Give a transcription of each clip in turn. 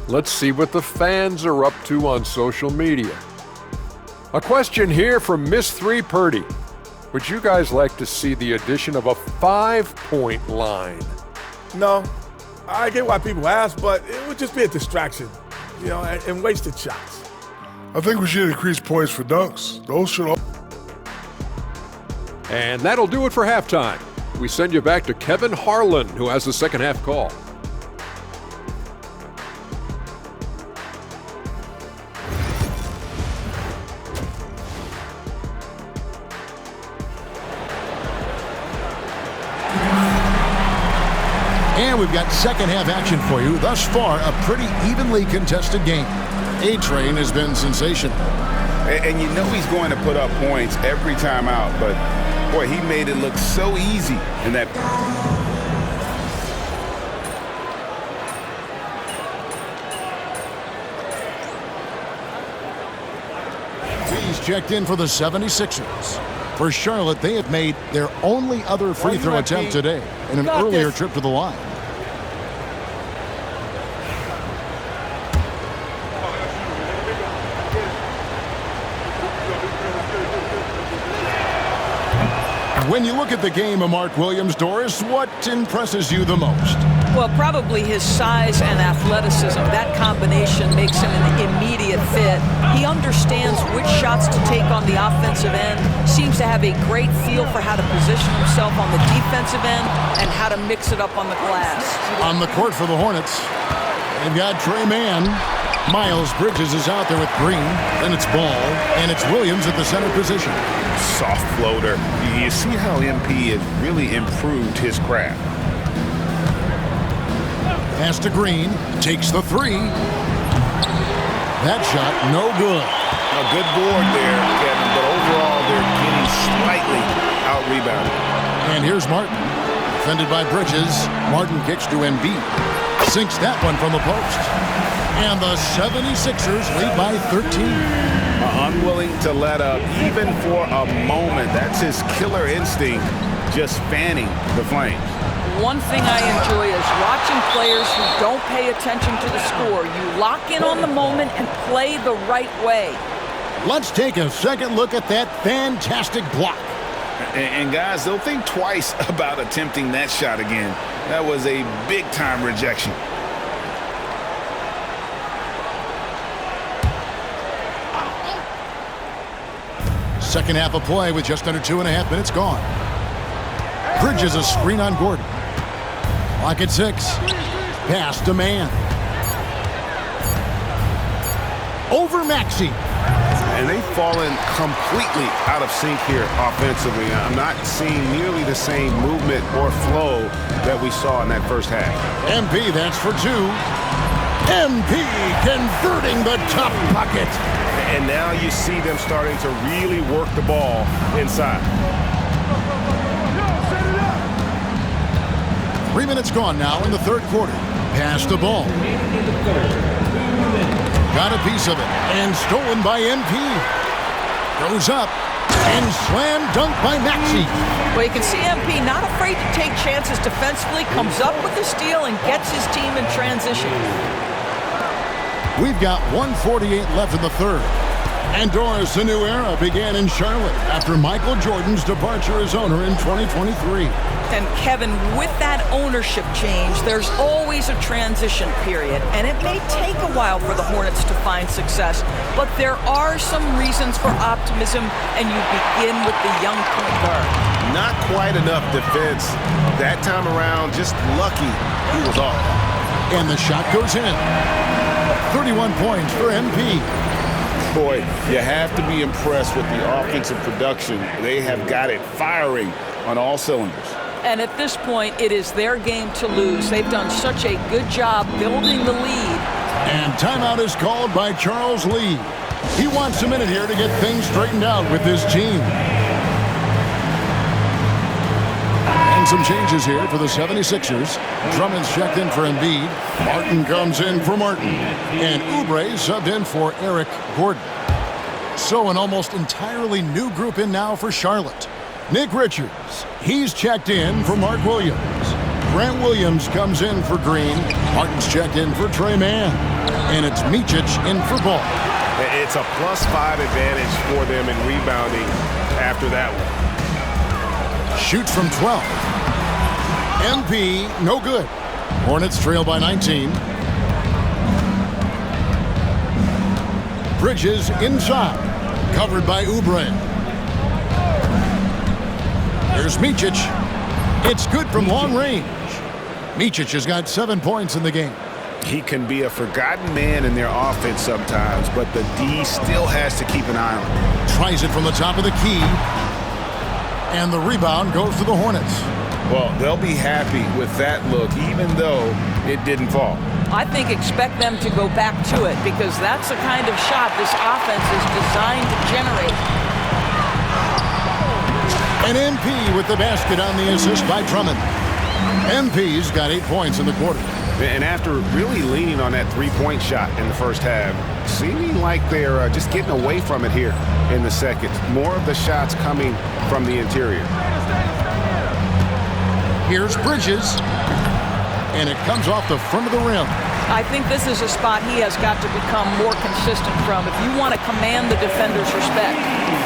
Let's see what the fans are up to on social media. A question here from Miss 3 Purdy. Would you guys like to see the addition of a 5-point line? No, I get why people ask, but it would just be a distraction, and wasted shots. I think we should increase points for dunks. Those should all. And that'll do it for halftime. We send you back to Kevin Harlan, who has the second half call. And we've got second half action for you. Thus far, a pretty evenly contested game. A-Train has been sensational. And you know he's going to put up points every time out, but boy, he made it look so easy in that. He's checked in for the 76ers. For Charlotte, they have made their only other free throw attempt today in an earlier trip to the line. When you look at the game of Mark Williams, Doris, what impresses you the most? Well, probably his size and athleticism. That combination makes him an immediate fit. He understands which shots to take on the offensive end, seems to have a great feel for how to position himself on the defensive end and how to mix it up on the glass. On the court for the Hornets, they've got Trey Mann. Miles Bridges is out there with Green. Then it's Ball, and it's Williams at the center position. Soft floater. You see how MP has really improved his craft. Pass to Green, takes the three. That shot, no good. A good board there, Kevin, but overall they're getting slightly out-rebounded. And here's Martin. Defended by Bridges. Martin kicks to Embiid. Sinks that one from the post. And the 76ers lead by 13. Unwilling to let up even for a moment. That's his killer instinct, just fanning the flames. One thing I enjoy is watching players who don't pay attention to the score. You lock in on the moment and play the right way. Let's take a second look at that fantastic block. And guys, they'll think twice about attempting that shot again. That was a big-time rejection. Second half of play with just under 2.5 minutes gone. Bridges a screen on Gordon. Clock at 6. Pass to Mann. Over Maxey. And they've fallen completely out of sync here offensively. I'm not seeing nearly the same movement or flow that we saw in that first half. MP, that's for 2. MP converting the top bucket. And now you see them starting to really work the ball inside. 3 minutes gone now in the third quarter. Pass the ball. Got a piece of it and stolen by MP. Goes up and slam dunk by Maxey. Well, you can see MP not afraid to take chances defensively, comes up with the steal and gets his team in transition. We've got 1:48 left in the third. And Doris, a new era began in Charlotte after Michael Jordan's departure as owner in 2023. And Kevin, with that ownership change, there's always a transition period, and it may take a while for the Hornets to find success, but there are some reasons for optimism, and you begin with the young point guard. Not quite enough defense that time around, just lucky he was off. And the shot goes in. 31 points for MP. Boy, you have to be impressed with the offensive production. They have got it firing on all cylinders. And at this point, it is their game to lose. They've done such a good job building the lead. And timeout is called by Charles Lee. He wants a minute here to get things straightened out with his team. And some changes here for the 76ers. Drummond's checked in for Embiid. Martin comes in for Martin. And Oubre subbed in for Eric Gordon. So an almost entirely new group in now for Charlotte. Nick Richards, he's checked in for Mark Williams. Grant Williams comes in for Green. Martin's checked in for Trey Mann. And it's Micic in for ball. It's a +5 advantage for them in rebounding after that one. Shoots from 12. MP, no good. Hornets trail by 19. Bridges inside. Covered by Oubre. There's Micic. It's good from long range. Micic has got 7 points in the game. He can be a forgotten man in their offense sometimes, but the D still has to keep an eye on him. Tries it from the top of the key. And the rebound goes to the Hornets. Well, they'll be happy with that look, even though it didn't fall. I think expect them to go back to it because that's the kind of shot this offense is designed to generate. And MP with the basket on the assist by Drummond. MP's got 8 points in the quarter. And after really leaning on that three-point shot in the first half, seeming like they're just getting away from it here in the second. More of the shots coming from the interior. Here's Bridges. And it comes off the front of the rim. I think this is a spot he has got to become more consistent from if you want to command the defender's respect.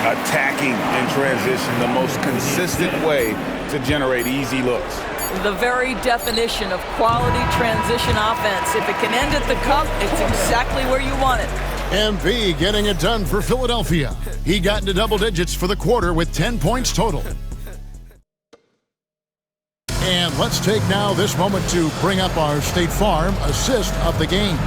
Attacking in transition, the most consistent way to generate easy looks. The very definition of quality transition offense. If it can end at the cup, it's exactly where you want it. MP getting it done for Philadelphia. He got into double digits for the quarter with 10 points total. And let's take now this moment to bring up our State Farm assist of the game.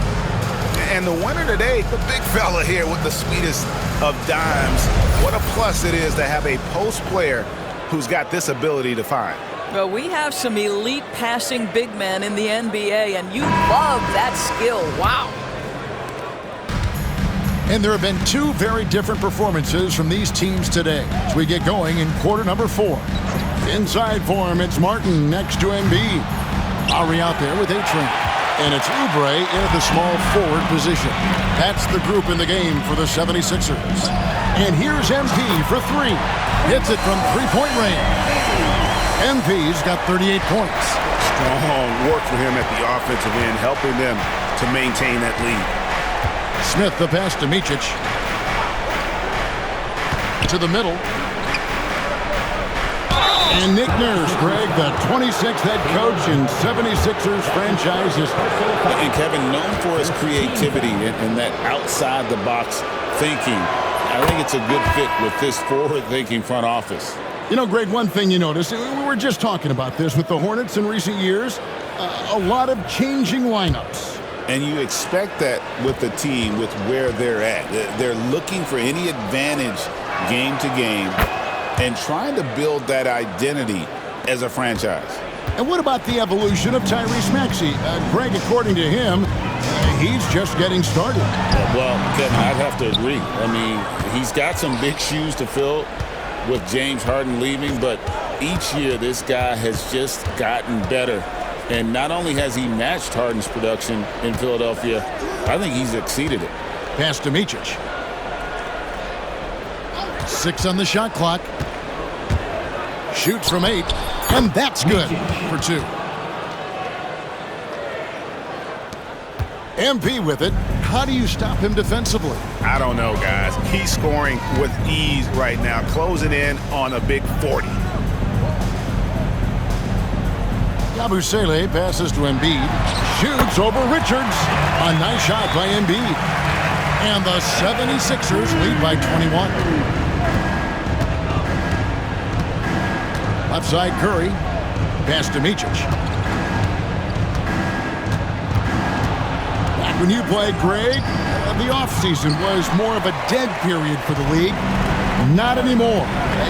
And the winner today, the big fella here with the sweetest of dimes. What a plus it is to have a post player who's got this ability to find. Well, we have some elite passing big men in the NBA, and you love that skill. Wow. And there have been 2 very different performances from these teams today as we get going in quarter number 4. Inside for him, it's Martin next to Embiid. Lowry out there with A-Train. And it's Oubre in at the small forward position. That's the group in the game for the 76ers. And here's MP for 3. Hits it from three-point range. MP's got 38 points. Strong work for him at the offensive end, helping them to maintain that lead. Smith the pass to Micic. To the middle. And Nick Nurse, Greg, the 26th head coach in 76ers franchise history. And Kevin, known for his creativity and that outside-the-box thinking, I think it's a good fit with this forward-thinking front office. You know, Greg, one thing you notice, we were just talking about this with the Hornets in recent years, a lot of changing lineups. And you expect that with the team, with where they're at. They're looking for any advantage game to game and trying to build that identity as a franchise. And what about the evolution of Tyrese Maxey? Greg, according to him, he's just getting started. Well, Kevin, I'd have to agree. I mean, he's got some big shoes to fill with James Harden leaving, but each year this guy has just gotten better. And not only has he matched Harden's production in Philadelphia, I think he's exceeded it. Pass to Micic. 6 on the shot clock. Shoots from 8, and that's good for 2. MP with it. How do you stop him defensively? I don't know, guys. He's scoring with ease right now, closing in on a big 40. Yabusele passes to Embiid. Shoots over Richards. A nice shot by Embiid. And the 76ers lead by 21. Left side Curry. Pass to Micic. Back when you played, Greg, the offseason was more of a dead period for the league. Not anymore.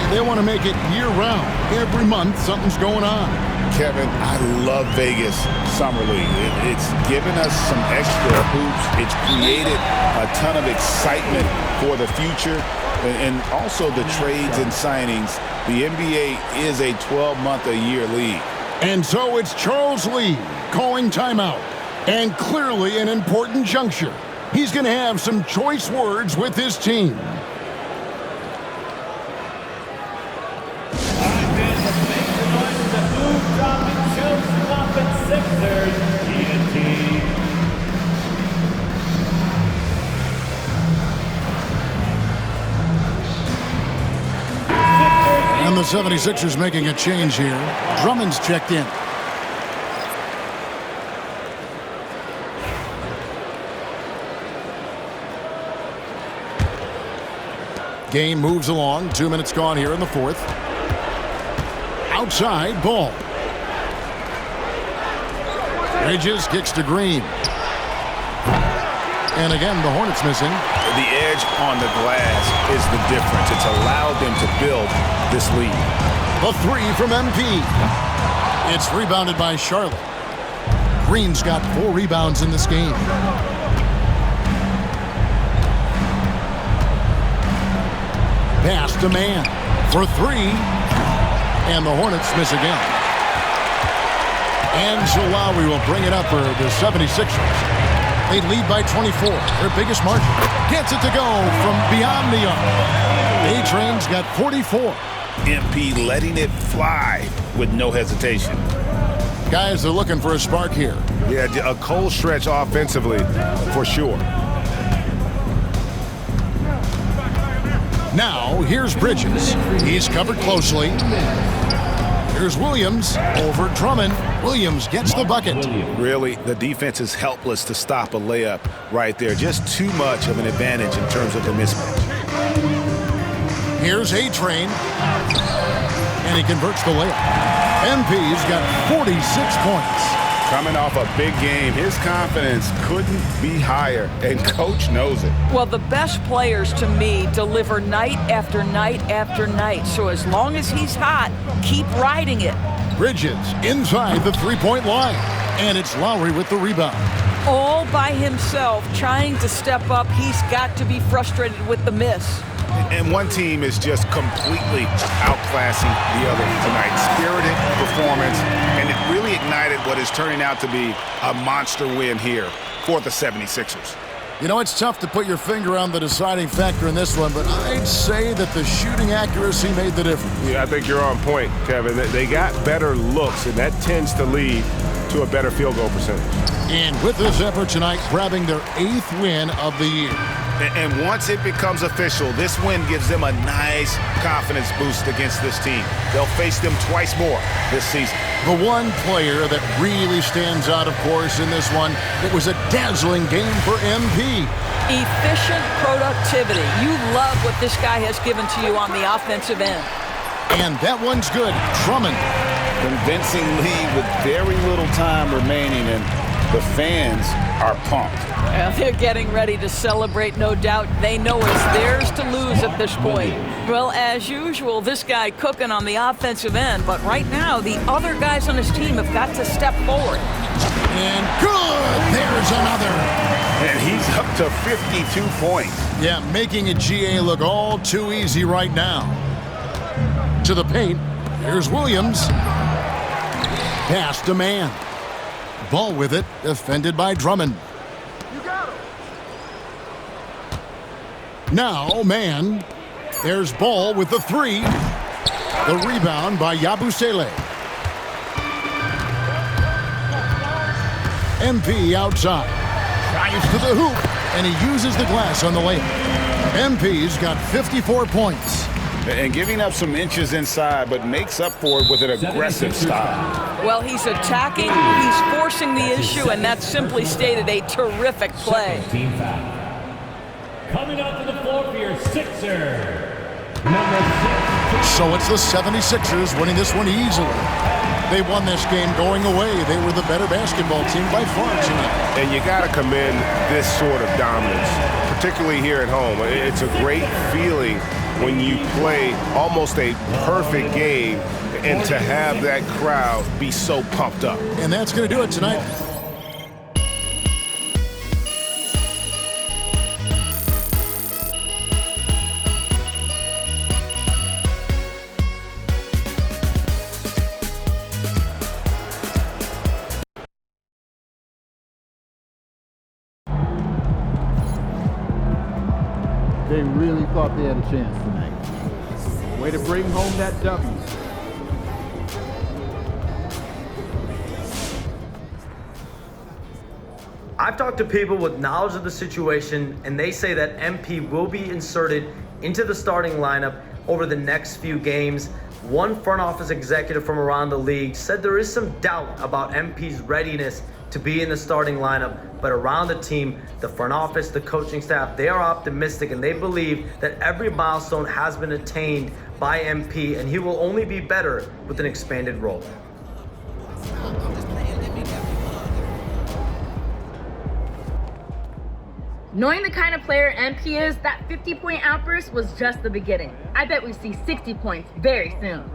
They want to make it year-round. Every month, something's going on. Kevin, I love Vegas Summer League. It's given us some extra hoops. It's created a ton of excitement for the future. And also the trades and signings. The NBA is a 12-month-a-year league. And so it's Charles Lee calling timeout. And clearly an important juncture. He's going to have some choice words with his team. 76ers making a change here. Drummond's checked in. Game moves along. 2 minutes gone here in the fourth. Outside, Ball. Bridges kicks to Green. And again, the Hornets missing. The edge on the glass is the difference. It's allowed them to build this lead. The three from MP. It's rebounded by Charlotte. Green's got 4 rebounds in this game. Pass to Man for 3. And the Hornets miss again. Angel Lowry will bring it up for the 76ers. They lead by 24, their biggest margin. Gets it to go from beyond the arc. A-Train's got 44. MP letting it fly with no hesitation. Guys are looking for a spark here. Yeah, a cold stretch offensively, for sure. Now, here's Bridges. He's covered closely. Here's Williams over Drummond. Williams gets the bucket. Really, the defense is helpless to stop a layup right there. Just too much of an advantage in terms of the mismatch. Here's A-Train. And he converts the layup. MP's got 46 points. Coming off a big game, his confidence couldn't be higher, and Coach knows it. Well, the best players, to me, deliver night after night after night. So as long as he's hot, keep riding it. Bridges inside the three-point line. And it's Lowry with the rebound. All by himself, trying to step up. He's got to be frustrated with the miss. And one team is just completely outclassing the other tonight. Spirited performance, and it really ignited what is turning out to be a monster win here for the 76ers. You know, it's tough to put your finger on the deciding factor in this one, but I'd say that the shooting accuracy made the difference. Yeah, I think you're on point, Kevin. They got better looks, and that tends to lead to a better field goal percentage. And with this effort tonight, grabbing their 8th win of the year. And once it becomes official, this win gives them a nice confidence boost against this team. They'll face them twice more this season. The one player that really stands out, of course, in this one, it was a dazzling game for MP. Efficient productivity. You love what this guy has given to you on the offensive end. And that one's good. Drummond. Convincing lead with very little time remaining, and the fans are pumped. Well, they're getting ready to celebrate, no doubt. They know it's theirs to lose at this point. Well, as usual, this guy cooking on the offensive end, but right now, the other guys on his team have got to step forward. And good! There's another. And he's up to 52 points. Yeah, making a GA look all too easy right now. To the paint, here's Williams. Pass to Man. Ball with it, defended by Drummond. Now, Man. There's Ball with the 3. The rebound by Yabusele. MP outside. Drives to the hoop, and he uses the glass on the layup. MP's got 54 points. And giving up some inches inside, but makes up for it with an aggressive style. Well, he's attacking, he's forcing the issue, and that's simply stated a terrific play. Team foul. Coming out to the floor for your Sixer, number 6. So it's the 76ers winning this one easily. They won this game going away. They were the better basketball team by far tonight. And you got to commend this sort of dominance, particularly here at home. It's a great feeling when you play almost a perfect game and to have that crowd be so pumped up. And that's going to do it tonight. They really thought they had a chance tonight. Way to bring home that W. I've talked to people with knowledge of the situation, and they say that MP will be inserted into the starting lineup over the next few games. One front office executive from around the league said there is some doubt about MP's readiness to be in the starting lineup, but around the team, the front office, the coaching staff, they are optimistic and they believe that every milestone has been attained by MP and he will only be better with an expanded role. Knowing the kind of player MP is, that 50-point outburst was just the beginning. I bet we see 60 points very soon.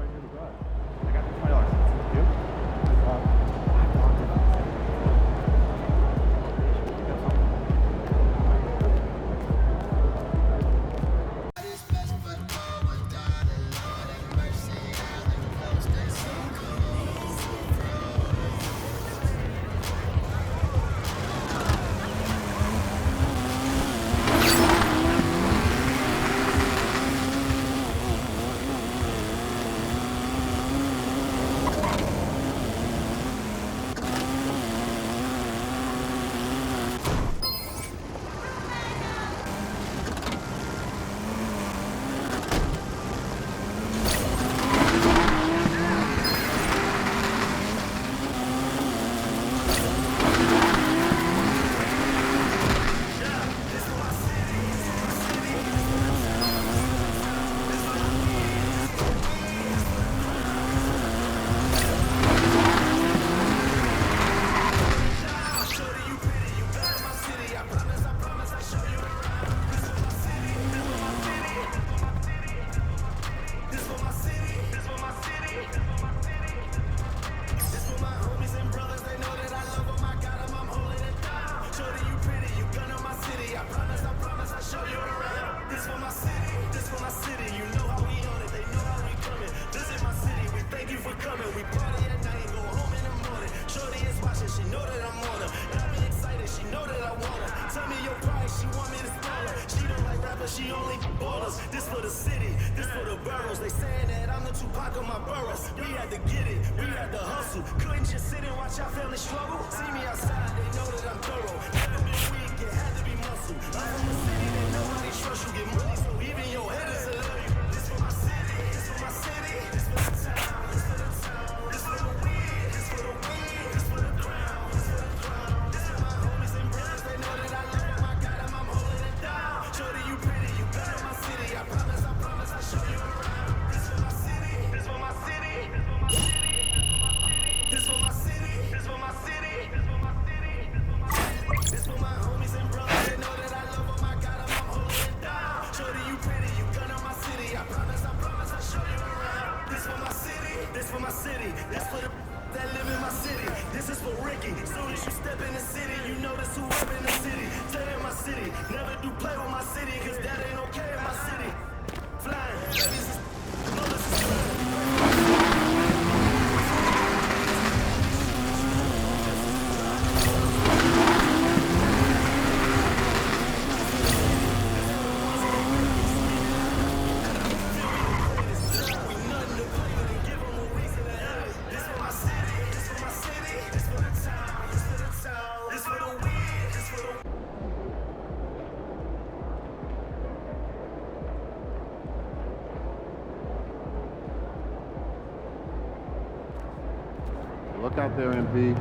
Look out there, MP.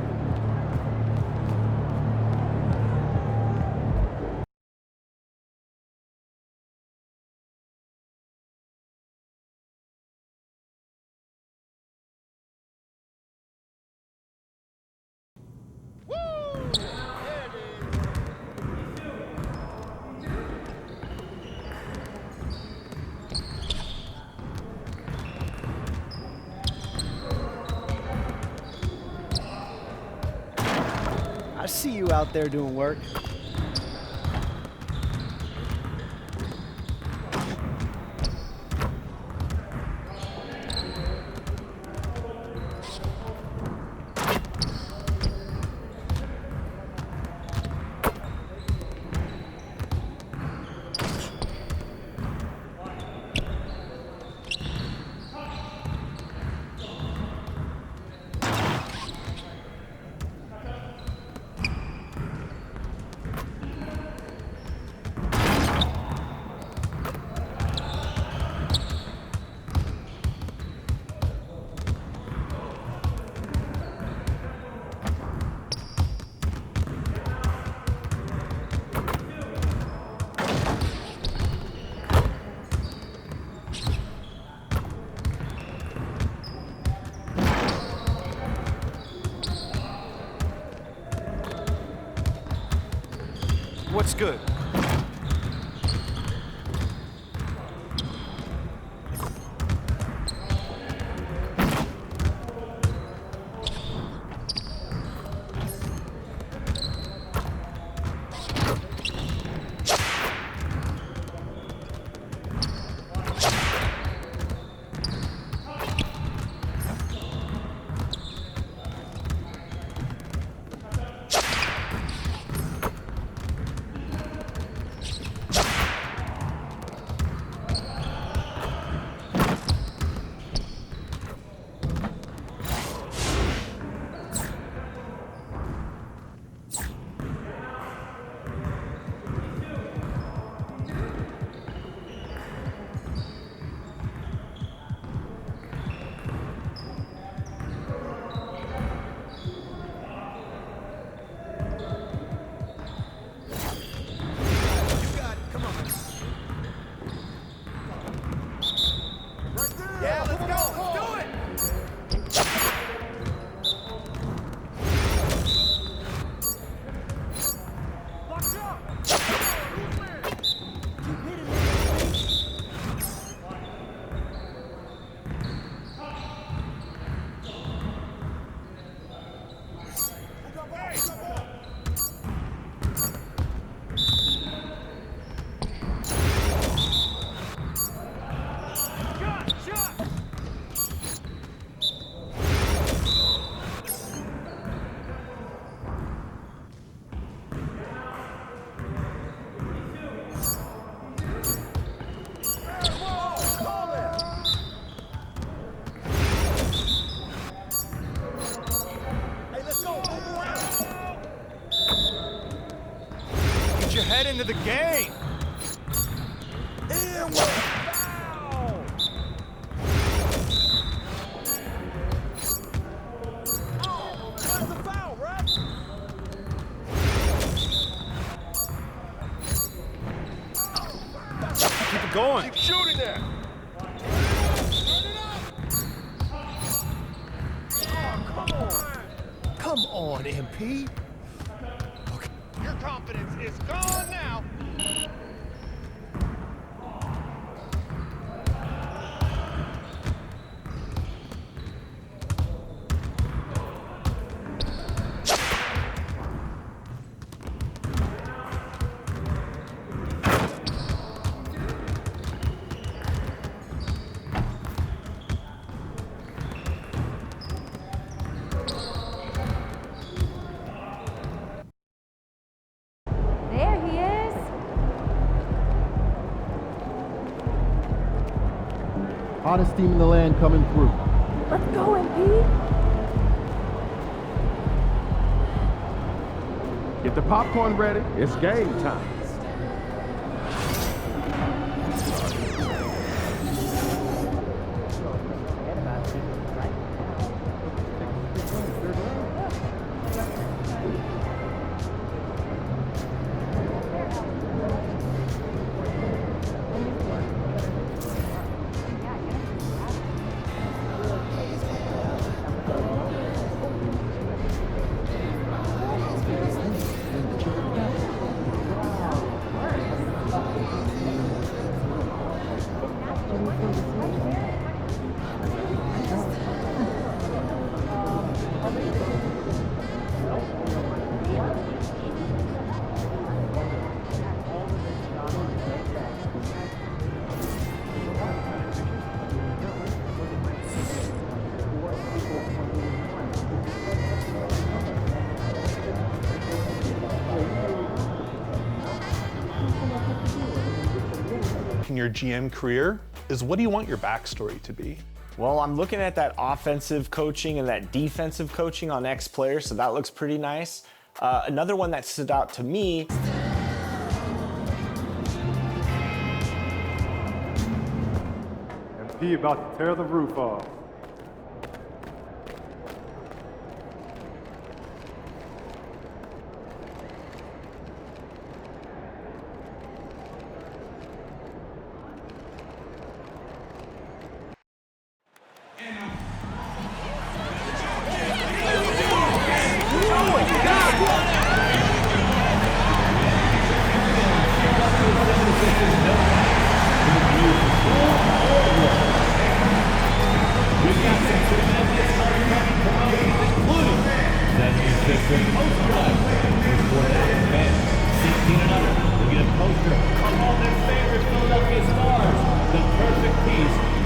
I see you out there doing work. looks good. Into the game. And foul. Oh, that's a foul, ref. Keep it going. Keep shooting there. Oh, come on, MP. Your confidence is gone now. Hottest team in the land coming through. Let's go, MP. Get the popcorn ready. It's game time. Your GM career is, what do you want your backstory to be? Well, I'm looking at that offensive coaching and that defensive coaching on ex-players, so that looks pretty nice. Another one that stood out to me. MP about to tear the roof off.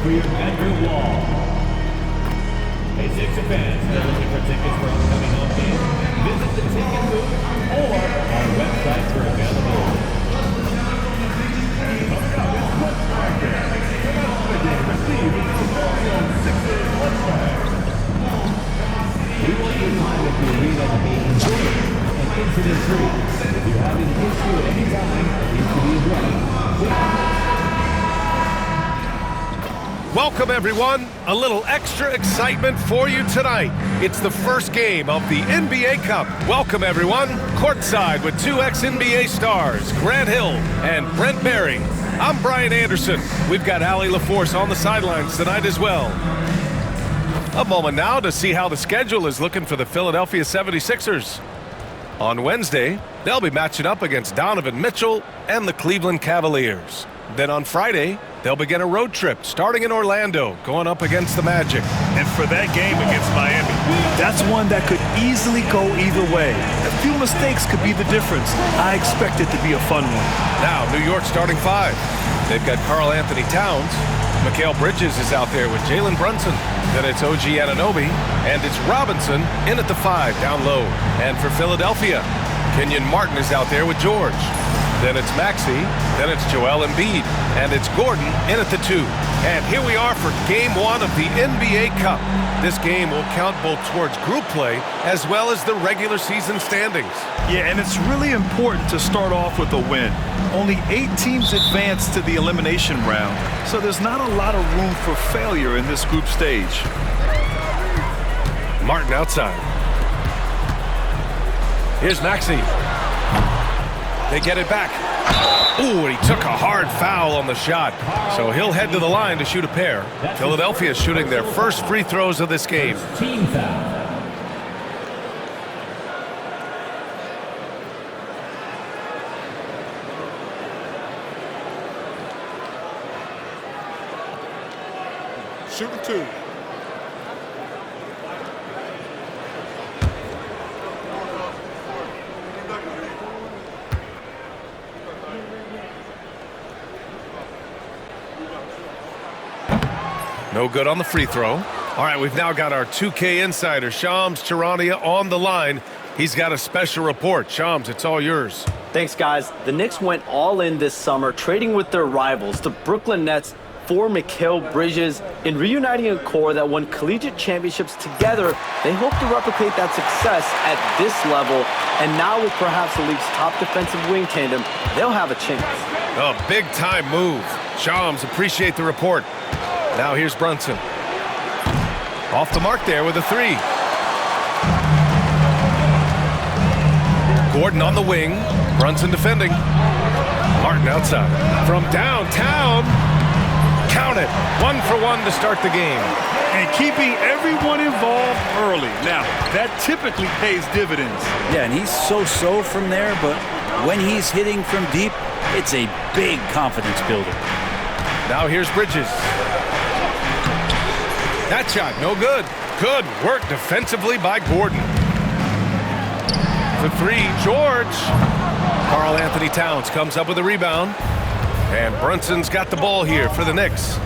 For your Denver wall. Hey, Sixer fans, they're looking for tickets for upcoming home games. Visit the ticket booth or our website for availability. We want your time at the arena to be enjoyable and incident-free. If you have an issue at any time that needs to be addressed, welcome, everyone. A little extra excitement for you tonight. It's the first game of the NBA Cup. Welcome, everyone. Courtside with two ex-NBA stars, Grant Hill and Brent Barry. I'm Brian Anderson. We've got Allie LaForce on the sidelines tonight as well. A moment now to see how the schedule is looking for the Philadelphia 76ers. On Wednesday, they'll be matching up against Donovan Mitchell and the Cleveland Cavaliers. Then on Friday, they'll begin a road trip starting in Orlando, going up against the Magic. And for that game against Miami, that's one that could easily go either way. A few mistakes could be the difference. I expect it to be a fun one. Now, New York starting five. They've got Karl Anthony Towns. Mikal Bridges is out there with Jalen Brunson. Then it's OG Anunoby. And it's Robinson in at the 5 down low. And for Philadelphia, Kenyon Martin is out there with George. Then it's Maxey, then it's Joel Embiid, and it's Gordon in at the 2. And here we are for Game 1 of the NBA Cup. This game will count both towards group play as well as the regular season standings. Yeah, and it's really important to start off with a win. Only 8 teams advance to the elimination round, so there's not a lot of room for failure in this group stage. Martin outside. Here's Maxey. They get it back. Ooh, and he took a hard foul on the shot. So he'll head to the line to shoot a pair. Philadelphia is shooting their first free throws of this game. Team foul. Shooting 2. No good on the free throw. All right, we've now got our 2K insider, Shams Charania, on the line. He's got a special report. Shams, it's all yours. Thanks, guys. The Knicks went all in this summer, trading with their rivals, the Brooklyn Nets, for Mikal Bridges. In reuniting a core that won collegiate championships together, they hope to replicate that success at this level. And now with perhaps the league's top defensive wing tandem, they'll have a chance. A big-time move. Shams, appreciate the report. Now here's Brunson. Off the mark there with a 3. Gordon on the wing. Brunson defending. Martin outside. From downtown. Count it. 1 for 1 to start the game. And keeping everyone involved early. Now, that typically pays dividends. Yeah, and he's so-so from there, but when he's hitting from deep, it's a big confidence builder. Now here's Bridges. That shot, no good. Good work defensively by Gordon. The 3, George. Karl Anthony Towns comes up with a rebound. And Brunson's got the ball here for the Knicks.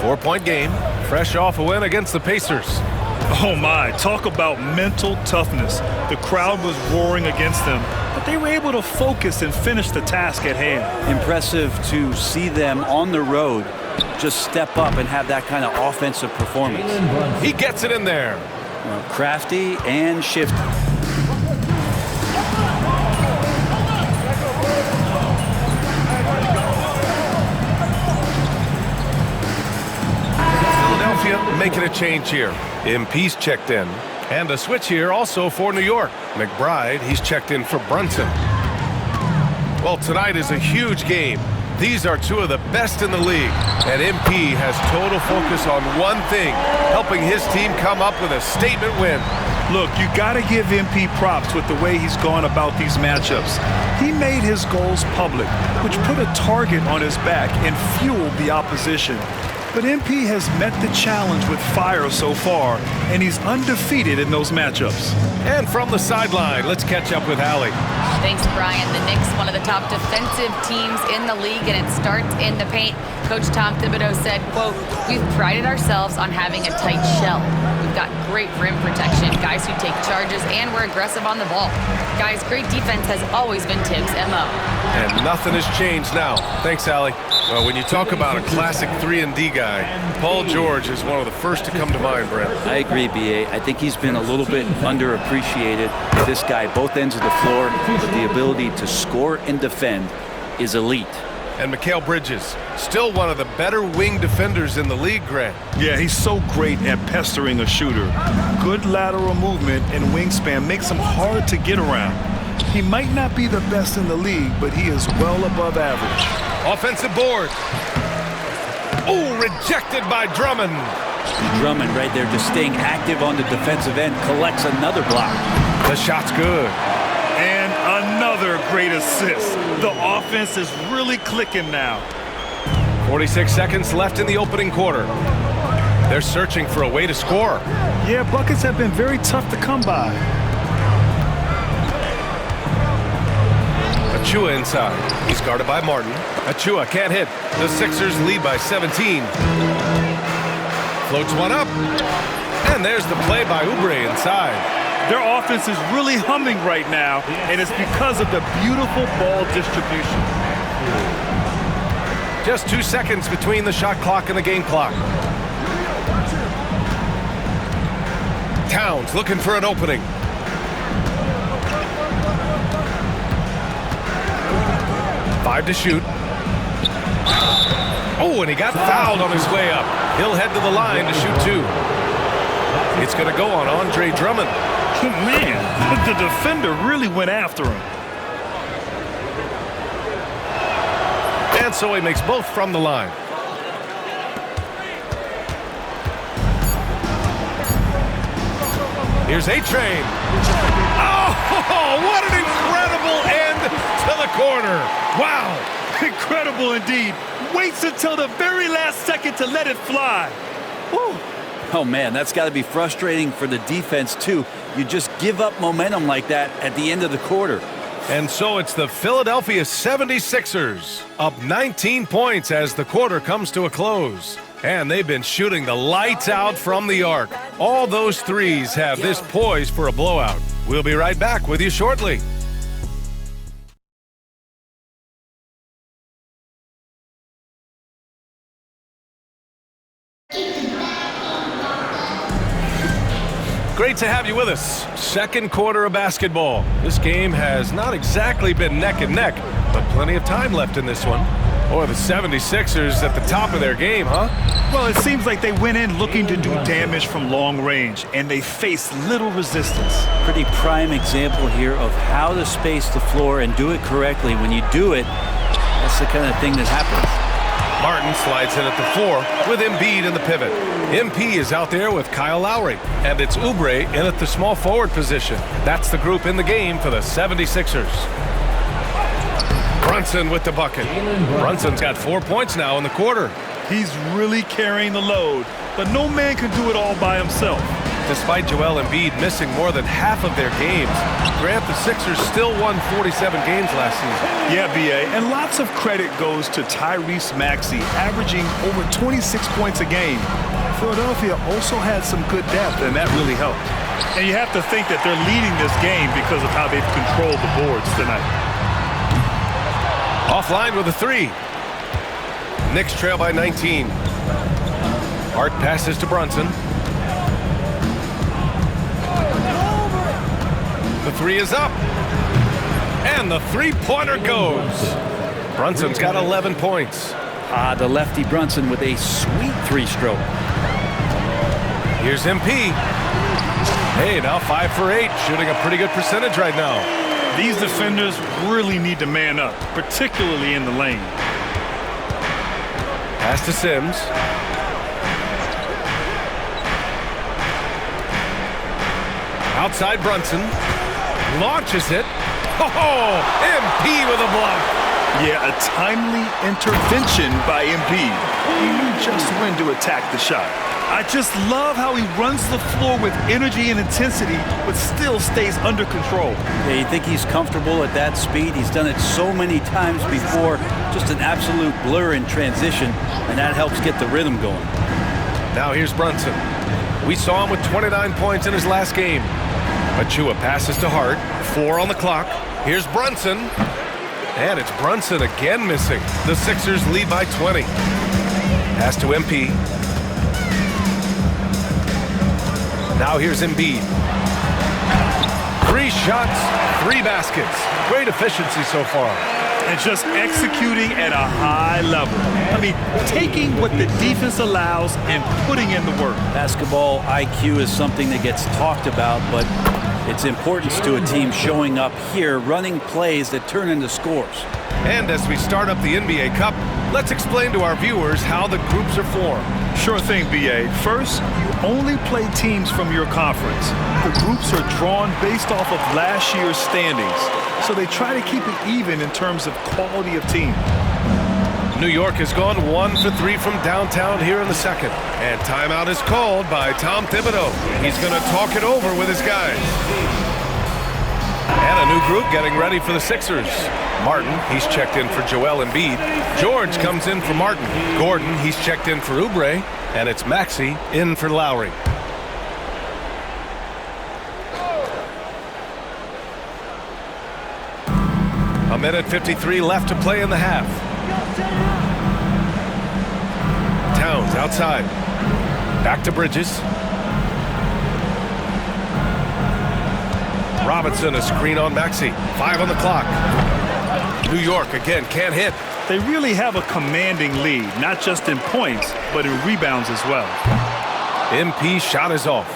4-point game, fresh off a win against the Pacers. Oh my, talk about mental toughness. The crowd was roaring against them, but they were able to focus and finish the task at hand. Impressive to see them on the road just step up and have that kind of offensive performance. He gets it in there. Well, crafty and shifty. Philadelphia making a change here. MP's checked in. And a switch here also for New York. McBride, he's checked in for Brunson. Well, tonight is a huge game. These are two of the best in the league. And MP has total focus on one thing, helping his team come up with a statement win. Look, you got to give MP props with the way he's gone about these matchups. He made his goals public, which put a target on his back and fueled the opposition. But MP has met the challenge with fire so far, and he's undefeated in those matchups. And from the sideline, let's catch up with Allie. Thanks, Brian. The Knicks, one of the top defensive teams in the league, and it starts in the paint. Coach Tom Thibodeau said, quote, "We've prided ourselves on having a tight shell. We've got great rim protection, guys who take charges, and we're aggressive on the ball. Guys, great defense has always been Tibbs' MO." And nothing has changed now. Thanks, Allie. Well, when you talk about a classic 3-and-D guy, Paul George is one of the first to come to mind, Brent. I agree, B.A. I think he's been a little bit underappreciated. This guy, both ends of the floor, with the ability to score and defend, is elite. And Mikal Bridges, still one of the better wing defenders in the league, Grant. Yeah, he's so great at pestering a shooter. Good lateral movement and wingspan makes him hard to get around. He might not be the best in the league, but he is well above average. Offensive board. Oh, rejected by Drummond. Drummond right there just staying active on the defensive end, collects another block. The shot's good. And another great assist. The offense is really clicking now. 46 seconds left in the opening quarter. They're searching for a way to score. Yeah, buckets have been very tough to come by. Achua inside. He's guarded by Martin. Achua can't hit. The Sixers lead by 17. Floats one up. And there's the play by Oubre inside. Their offense is really humming right now, and it's because of the beautiful ball distribution. Just 2 seconds between the shot clock and the game clock. Towns looking for an opening. Five to shoot. Oh, and he got fouled on his way up. He'll head to the line to shoot two. It's going to go on Andre Drummond. Man, the defender really went after him. And so he makes both from the line. Here's A-Train. Oh, what an incredible end to the corner. Wow, incredible indeed. Waits until the very last second to let it fly. Woo. Oh, man, that's got to be frustrating for the defense, too. You just give up momentum like that at the end of the quarter. And so it's the Philadelphia 76ers up 19 points as the quarter comes to a close. And they've been shooting the lights out from the arc. All those threes have this poised for a blowout. We'll be right back with you shortly. Great to have you with us. Second quarter of basketball. This game has not exactly been neck and neck, but plenty of time left in this one. Boy, the 76ers at the top of their game, huh? Well, it seems like they went in looking to do damage from long range, and they faced little resistance. Pretty prime example here of how to space the floor and do it correctly. When you do it, that's the kind of thing that happens. Martin slides in at the 4 with Embiid in the pivot. MP is out there with Kyle Lowry, and it's Oubre in at the small forward position. That's the group in the game for the 76ers. Brunson with the bucket. Brunson's got 4 points now in the quarter. He's really carrying the load, but no man can do it all by himself. Despite Joel Embiid missing more than half of their games, Grant, the Sixers still won 47 games last season. Yeah, B.A., and lots of credit goes to Tyrese Maxey, averaging over 26 points a game. Philadelphia also had some good depth, and that really helped. And you have to think that they're leading this game because of how they've controlled the boards tonight. Offline with a 3. Knicks trail by 19. Hart passes to Brunson. The 3 is up. And the three-pointer goes. Brunson's got 11 points. The lefty Brunson with a sweet three-stroke. Here's MP. Hey, now 5 for 8, shooting a pretty good percentage right now. These defenders really need to man up, particularly in the lane. Pass to Sims. Outside Brunson. Launches it. Oh, MP with a block. Yeah, a timely intervention by Embiid. He knew just when to attack the shot. I just love how he runs the floor with energy and intensity, but still stays under control. Yeah, you think he's comfortable at that speed? He's done it so many times before. Just an absolute blur in transition, and that helps get the rhythm going. Now here's Brunson. We saw him with 29 points in his last game. Achua passes to Hart. 4 on the clock. Here's Brunson. And it's Brunson again missing. The Sixers lead by 20. Pass to MP. Now here's Embiid. 3 shots, 3 baskets. Great efficiency so far. And just executing at a high level. I mean, taking what the defense allows and putting in the work. Basketball IQ is something that gets talked about, but its importance to a team showing up here, running plays that turn into scores. And as we start up the NBA Cup, let's explain to our viewers how the groups are formed. Sure thing, BA. First, you only play teams from your conference. The groups are drawn based off of last year's standings, so they try to keep it even in terms of quality of team. New York has gone 1 for 3 from downtown here in the second. And timeout is called by Tom Thibodeau. He's going to talk it over with his guys. And a new group getting ready for the Sixers. Martin, he's checked in for Joel Embiid. George comes in for Martin. Gordon, he's checked in for Oubre. And it's Maxey in for Lowry. A minute 53 left to play in the half. Towns outside. Back to Bridges. Robinson, a screen on Maxey. 5 on the clock. New York again can't hit. They really have a commanding lead, not just in points, but in rebounds as well. MP shot is off.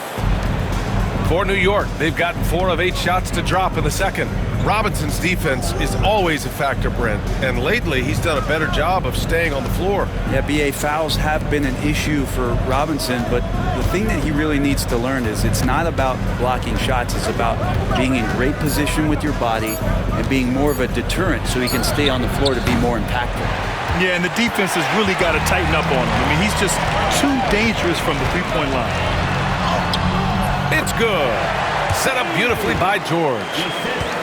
For New York, they've gotten 4 of 8 shots to drop in the second. Robinson's defense is always a factor, Brent, and lately he's done a better job of staying on the floor. Yeah, BA, fouls have been an issue for Robinson, but the thing that he really needs to learn is it's not about blocking shots, it's about being in great position with your body and being more of a deterrent so he can stay on the floor to be more impactful. Yeah, and the defense has really got to tighten up on him. I mean, he's just too dangerous from the three-point line. It's good. Set up beautifully by George.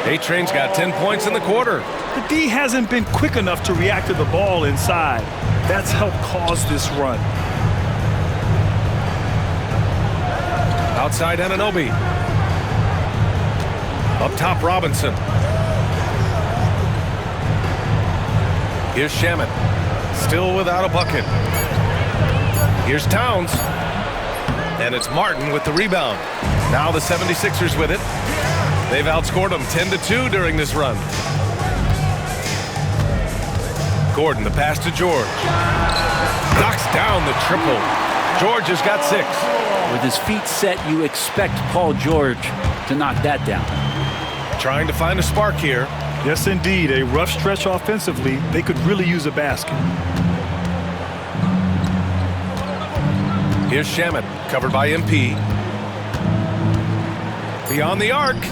A-Train's got 10 points in the quarter. The D hasn't been quick enough to react to the ball inside. That's helped cause this run. Outside Anunoby. Up top Robinson. Here's Shamet. Still without a bucket. Here's Towns. And it's Martin with the rebound. Now the 76ers with it. They've outscored them 10-2 during this run. Gordon, the pass to George. Knocks down the triple. George has got 6. With his feet set, you expect Paul George to knock that down. Trying to find a spark here. Yes, indeed. A rough stretch offensively. They could really use a basket. Here's Shamet, covered by MP. Beyond the arc.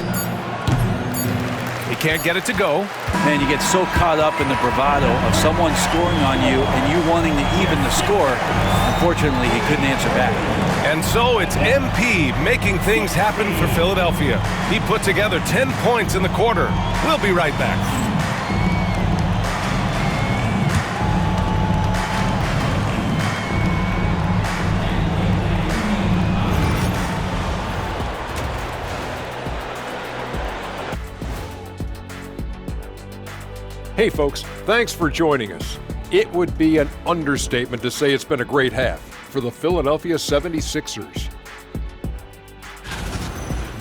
He can't get it to go. Man, you get so caught up in the bravado of someone scoring on you and you wanting to even the score. Unfortunately, he couldn't answer back. And so it's MP making things happen for Philadelphia. He put together 10 points in the quarter. We'll be right back. Hey folks, thanks for joining us. It would be an understatement to say it's been a great half for the Philadelphia 76ers.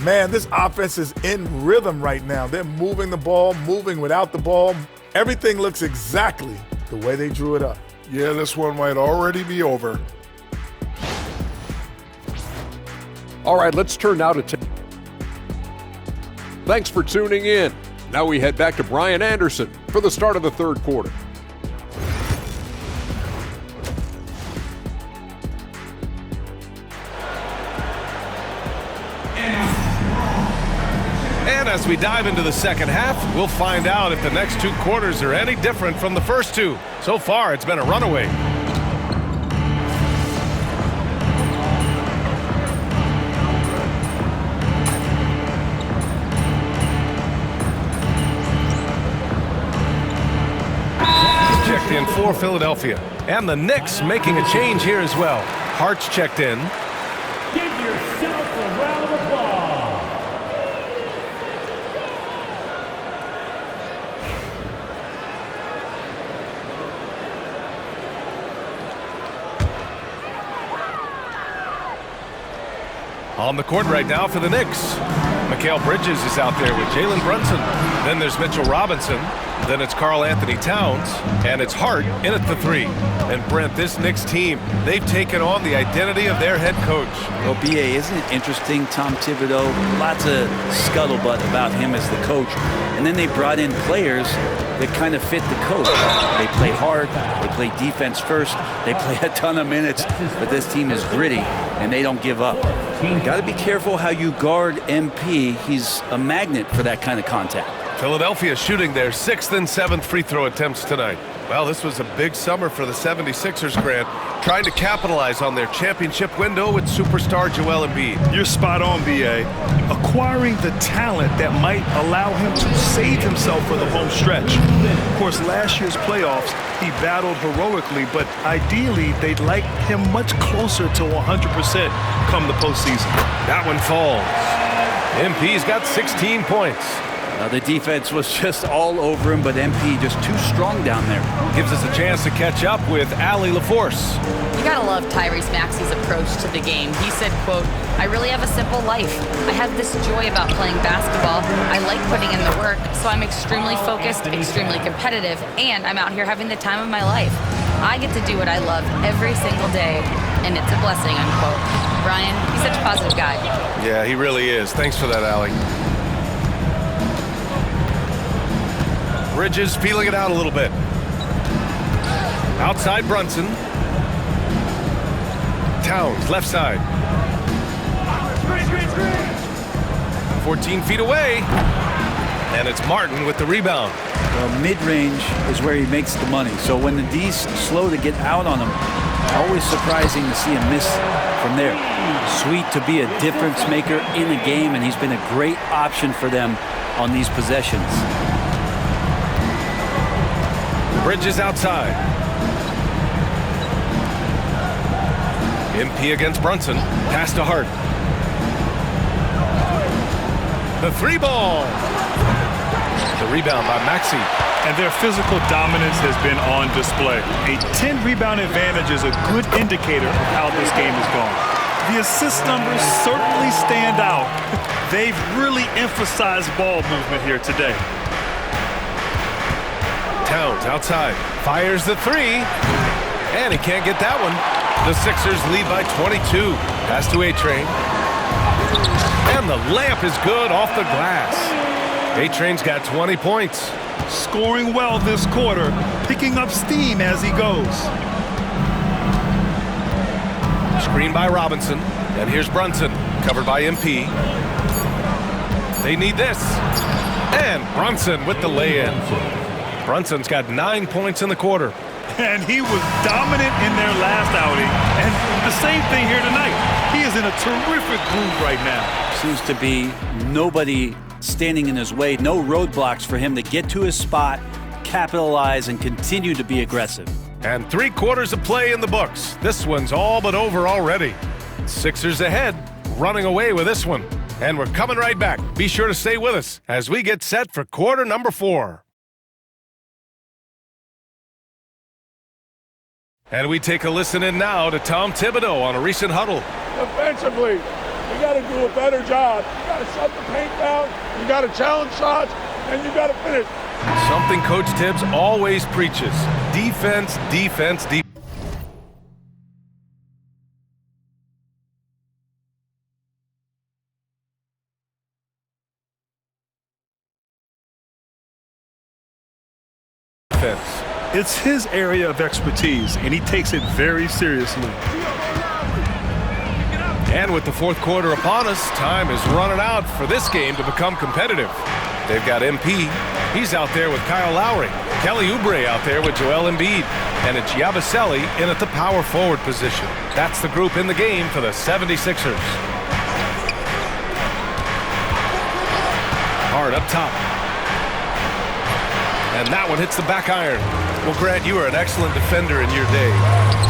Man, this offense is in rhythm right now. They're moving the ball, moving without the ball. Everything looks exactly the way they drew it up. Yeah, this one might already be over. All right, let's turn now to Thanks for tuning in. Now we head back to Brian Anderson for the start of the third quarter. And as we dive into the second half, we'll find out if the next 2 quarters are any different from the first 2. So far, it's been a runaway. Checked in for Philadelphia. And the Knicks making a change here as well. Hart's checked in. Give yourself a round of applause. On the court right now for the Knicks. Mikal Bridges is out there with Jalen Brunson. Then there's Mitchell Robinson. Then it's Karl Anthony Towns. And it's Hart in at the 3. And Brent, this Knicks team, they've taken on the identity of their head coach. Well, B.A., isn't it interesting? Tom Thibodeau, lots of scuttlebutt about him as the coach. And then they brought in players that kind of fit the coach. They play hard. They play defense first. They play a ton of minutes. But this team is gritty, and they don't give up. Got to be careful how you guard MP. He's a magnet for that kind of contact. Philadelphia shooting their 6th and 7th free throw attempts tonight. Well, this was a big summer for the 76ers, Grant, trying to capitalize on their championship window with superstar Joel Embiid. You're spot on, B.A. Acquiring the talent that might allow him to save himself for the home stretch. Of course, last year's playoffs, he battled heroically, but ideally, they'd like him much closer to 100% come the postseason. That one falls. MP's got 16 points. The defense was just all over him, but MP just too strong down there. Gives us a chance to catch up with Allie LaForce. You gotta love Tyrese Maxey's approach to the game. He said, quote, "I really have a simple life. I have this joy about playing basketball. I like putting in the work, so I'm extremely focused, extremely competitive, and I'm out here having the time of my life. I get to do what I love every single day, and it's a blessing," unquote. Brian, he's such a positive guy. Yeah, he really is. Thanks for that, Allie. Bridges feeling it out a little bit. Outside Brunson. Towns, left side. 14 feet away. And it's Martin with the rebound. Well, mid-range is where he makes the money. So when the D's slow to get out on him, always surprising to see him miss from there. Sweet to be a difference maker in the game, and he's been a great option for them on these possessions. Bridges outside. MP against Brunson. Pass to Hart. The 3 ball. The rebound by Maxey. And their physical dominance has been on display. A 10-rebound advantage is a good indicator of how this game has gone. The assist numbers certainly stand out. They've really emphasized ball movement here today. Towns outside, fires the 3, and he can't get that one. The Sixers lead by 22. Pass to A-Train. And the layup is good off the glass. A-Train's got 20 points. Scoring well this quarter, picking up steam as he goes. Screen by Robinson, and here's Brunson, covered by MP. They need this. And Brunson with the lay-in. Brunson's got 9 points in the quarter. And he was dominant in their last outing. And the same thing here tonight. He is in a terrific groove right now. Seems to be nobody standing in his way. No roadblocks for him to get to his spot, capitalize, and continue to be aggressive. And 3 quarters of play in the books. This one's all but over already. Sixers ahead, running away with this one. And we're coming right back. Be sure to stay with us as we get set for quarter number 4. And we take a listen in now to Tom Thibodeau on a recent huddle. Defensively, you got to do a better job. You got to shut the paint down, you got to challenge shots, and you got to finish. Something Coach Tibbs always preaches. Defense, defense, defense. It's his area of expertise, and he takes it very seriously. And with the fourth quarter upon us, time is running out for this game to become competitive. They've got MP. He's out there with Kyle Lowry. Kelly Oubre out there with Joel Embiid. And it's Yabusele in at the power forward position. That's the group in the game for the 76ers. Hard up top. And that one hits the back iron. Well, Grant, you were an excellent defender in your day.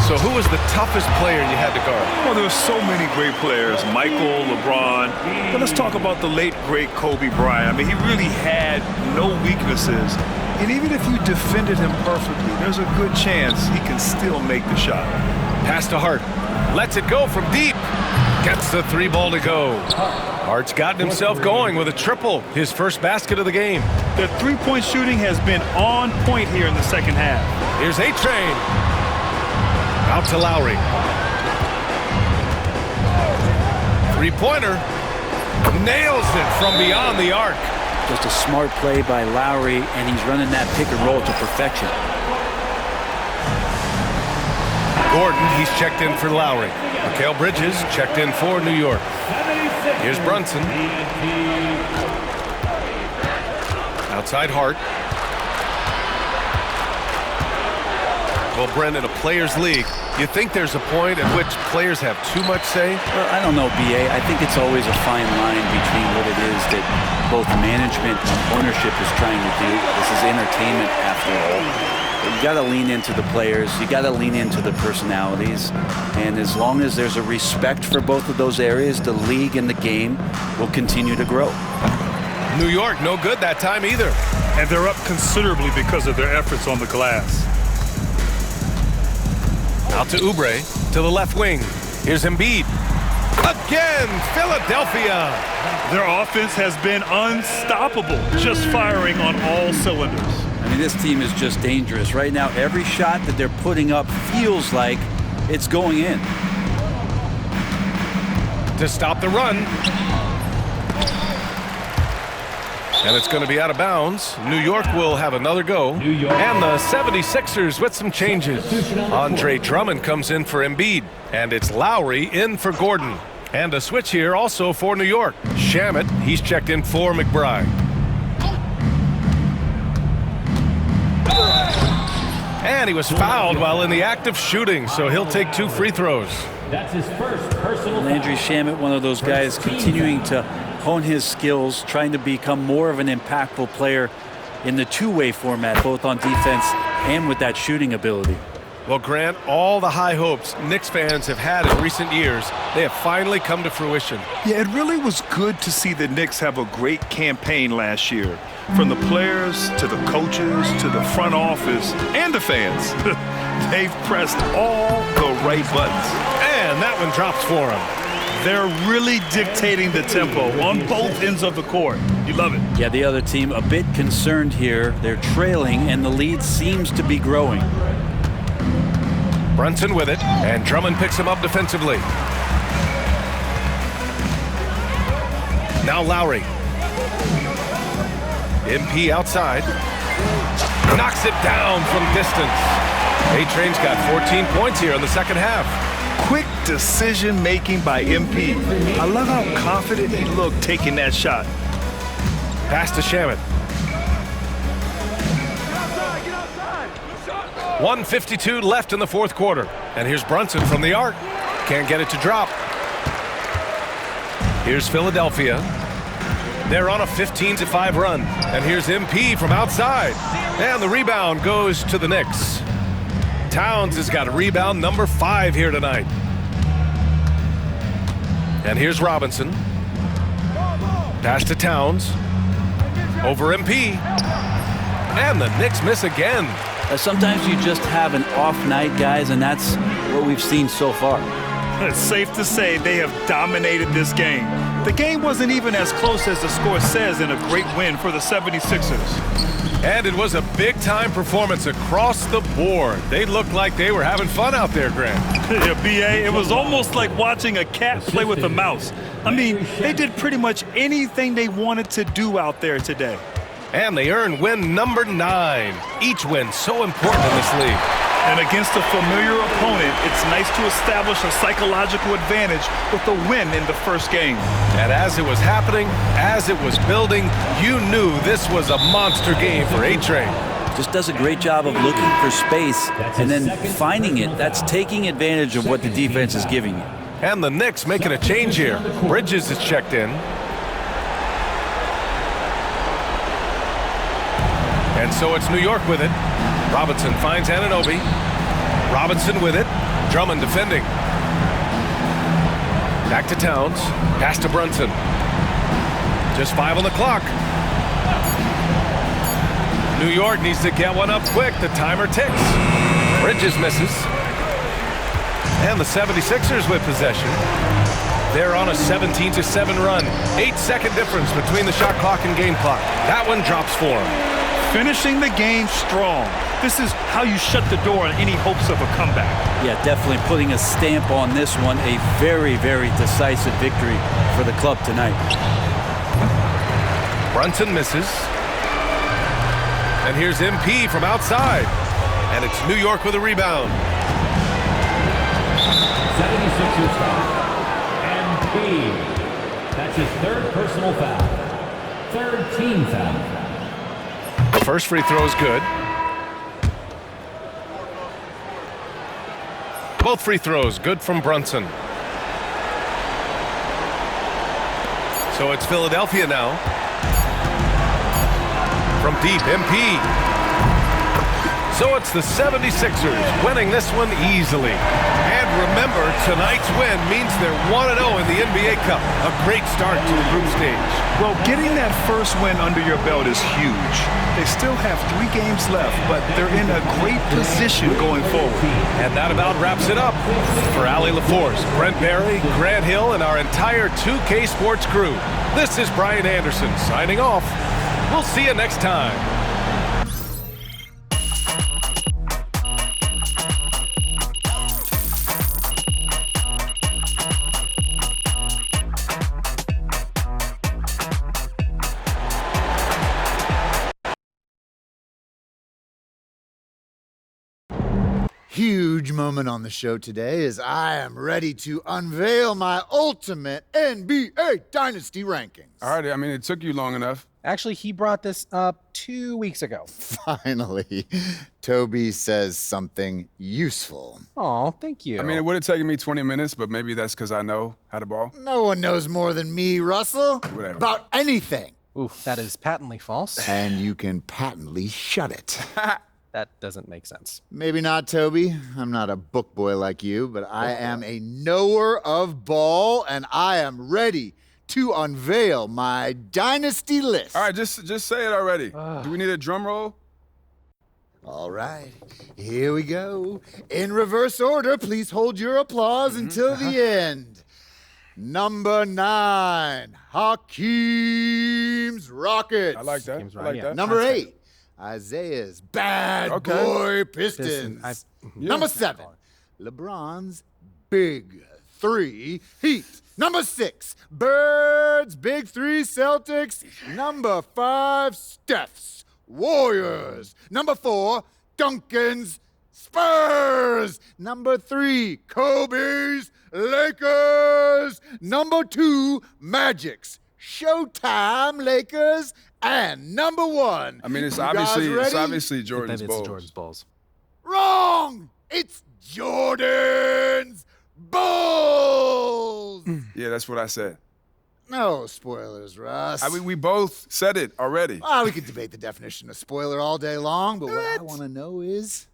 So who was the toughest player you had to guard? Well, there were so many great players. Michael, LeBron. But let's talk about the late, great Kobe Bryant. I mean, he really had no weaknesses. And even if you defended him perfectly, there's a good chance he can still make the shot. Pass to Hart. Lets it go from deep. Gets the three ball to go. Hart's gotten himself going with a triple, his first basket of the game. Their three-point shooting has been on point here in the second half. Here's A-Train. Out to Lowry. Three-pointer. Nails it from beyond the arc. Just a smart play by Lowry, and he's running that pick and roll to perfection. Gordon, he's checked in for Lowry. Mikal Bridges checked in for New York. Here's Brunson. Outside Hart. Well, Brendan, a players' league, you think there's a point at which players have too much say? Well, I don't know, B.A. I think it's always a fine line between what it is that both management and ownership is trying to do. This is entertainment after all. But you got to lean into the players. You got to lean into the personalities. And as long as there's a respect for both of those areas, the league and the game will continue to grow. New York, no good that time either. And they're up considerably because of their efforts on the glass. Out to Oubre, to the left wing. Here's Embiid. Again, Philadelphia. Their offense has been unstoppable, just firing on all cylinders. I mean, this team is just dangerous. Right now, every shot that they're putting up feels like it's going in. To stop the run. And it's going to be out of bounds. New York will have another go. And the 76ers with some changes. Andre Drummond comes in for Embiid. And it's Lowry in for Gordon. And a switch here also for New York. Shamet, he's checked in for McBride. And he was fouled while in the act of shooting, so he'll take 2 free throws. That's his first personal. Landry Shamet, one of those guys continuing to hone his skills, trying to become more of an impactful player in the two-way format, both on defense and with that shooting ability. Well, Grant, all the high hopes Knicks fans have had in recent years, they have finally come to fruition. Yeah, it really was good to see the Knicks have a great campaign last year. From the players to the coaches to the front office and the fans. They've pressed all the right buttons. And that one drops for them. They're really dictating the tempo on both ends of the court. You love it. Yeah, the other team a bit concerned here. They're trailing, and the lead seems to be growing. Brunson with it, and Drummond picks him up defensively. Now Lowry. MP outside. Knocks it down from distance. A-Train's got 14 points here in the second half. Quick decision-making by MP. I love how confident he looked taking that shot. Pass to Shamet. 1:52 left in the fourth quarter. And here's Brunson from the arc. Can't get it to drop. Here's Philadelphia. They're on a 15-5 run. And here's MP from outside. And the rebound goes to the Knicks. Towns has got a rebound number 5 here tonight. And here's Robinson. Pass to Towns. Over MP. And the Knicks miss again. Sometimes you just have an off night, guys, and that's what we've seen so far. It's safe to say they have dominated this game. The game wasn't even as close as the score says in a great win for the 76ers. And it was a big-time performance across the board. They looked like they were having fun out there, Grant. Yeah, B.A., it was almost like watching a cat play with a mouse. I mean, they did pretty much anything they wanted to do out there today. And they earn win number 9. Each win so important in this league. And against a familiar opponent, it's nice to establish a psychological advantage with a win in the first game. And as it was happening, as it was building, you knew this was a monster game for A-Train. Just does a great job of looking for space and then finding it. That's taking advantage of what the defense is giving you. And the Knicks making a change here. Bridges is checked in. And so it's New York with it. Robinson finds Anunoby. Robinson with it. Drummond defending. Back to Towns. Pass to Brunson. Just 5 on the clock. New York needs to get one up quick. The timer ticks. Bridges misses. And the 76ers with possession. They're on a 17-7 run. 8-second difference between the shot clock and game clock. That one drops for them. Finishing the game strong. This is how you shut the door on any hopes of a comeback. Yeah, definitely putting a stamp on this one. A very, very decisive victory for the club tonight. Brunson misses. And here's MP from outside. And it's New York with a rebound. 76ers foul. MP. That's his third personal foul. Third team foul. The first free throw is good. Both free throws good from Brunson. So it's Philadelphia now. From deep, MP. So it's the 76ers winning this one easily. And remember, tonight's win means they're 1-0 in the NBA Cup. A great start to the group stage. Well, getting that first win under your belt is huge. They still have 3 games left, but they're in a great position going forward. And that about wraps it up. For Allie LaForce, Brent Barry, Grant Hill, and our entire 2K Sports crew, this is Brian Anderson signing off. We'll see you next time. Huge moment on the show today as I am ready to unveil my ultimate NBA Dynasty rankings. All right, I mean, it took you long enough. Actually, he brought this up 2 weeks ago. Finally, Toby says something useful. Oh, thank you. I mean, it would have taken me 20 minutes, but maybe that's because I know how to ball. No one knows more than me, Russell, about anything. Ooh, that is patently false. And you can patently shut it. That doesn't make sense. Maybe not, Toby. I'm not a book boy like you, but I am a knower of ball, and I am ready to unveil my dynasty list. All right, just say it already. Do we need a drum roll? All right, here we go. In reverse order, please hold your applause until the end. Number 9, Hakeem's Rockets. I like that. I like that. Number 8, Isaiah's Bad Boy Pistons. Number 7, LeBron's Big 3 Heat. Number 6, Birds Big 3 Celtics. Number 5, Steph's Warriors. Number 4, Duncan's Spurs. Number 3, Kobe's Lakers. Number 2, Magic's Showtime Lakers. And number 1. I mean, it's obviously Jordan's Bulls. Wrong! It's Jordan's Bulls! Yeah, that's what I said. No spoilers, Russ. I mean, we both said it already. We could debate the definition of spoiler all day long, but what I want to know is,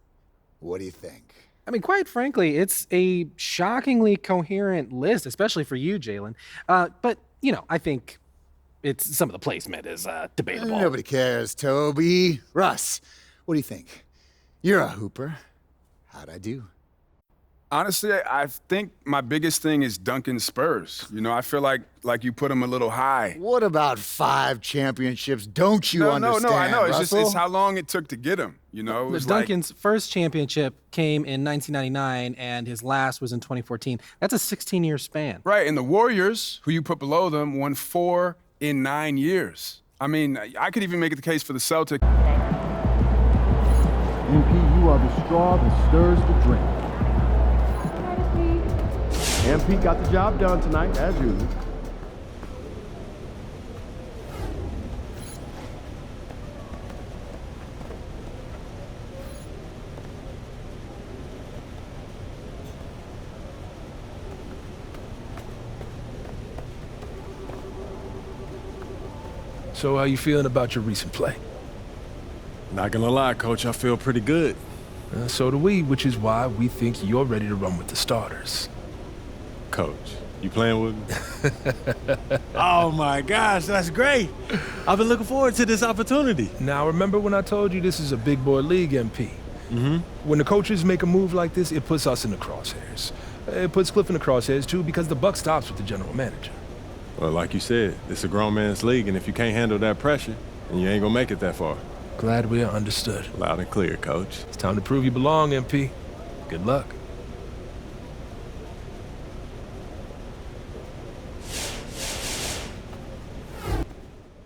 what do you think? I mean, quite frankly, it's a shockingly coherent list, especially for you, Jalen. But, you know, I think some of the placement is debatable. Nobody cares, Toby. Russ, what do you think? You're a hooper. How'd I do? Honestly, I think my biggest thing is Duncan's Spurs. You know, I feel like you put them a little high. What about 5 championships? Don't you understand, No, I know. Russell? It's how long it took to get them, you know? Duncan's first championship came in 1999, and his last was in 2014. That's a 16-year span. Right, and the Warriors, who you put below them, won 4 in 9 years. I mean, I could even make it the case for the Celtics. MP, You are the straw that stirs the drink. MP got the job done tonight, as usual. So how you feeling about your recent play? Not gonna lie, Coach, I feel pretty good. So do we, which is why we think you're ready to run with the starters. Coach, you playing with me? Oh my gosh, that's great. I've been looking forward to this opportunity. Now remember when I told you this is a big boy league, MP? Mm-hmm. When the coaches make a move like this, it puts us in the crosshairs. It puts Cliff in the crosshairs too, because the buck stops with the general manager. Well, like you said, it's a grown man's league, and if you can't handle that pressure, then you ain't gonna make it that far. Glad we are understood. Loud and clear, Coach. It's time to prove you belong, MP. Good luck.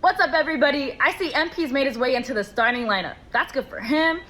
What's up, everybody? I see MP's made his way into the starting lineup. That's good for him,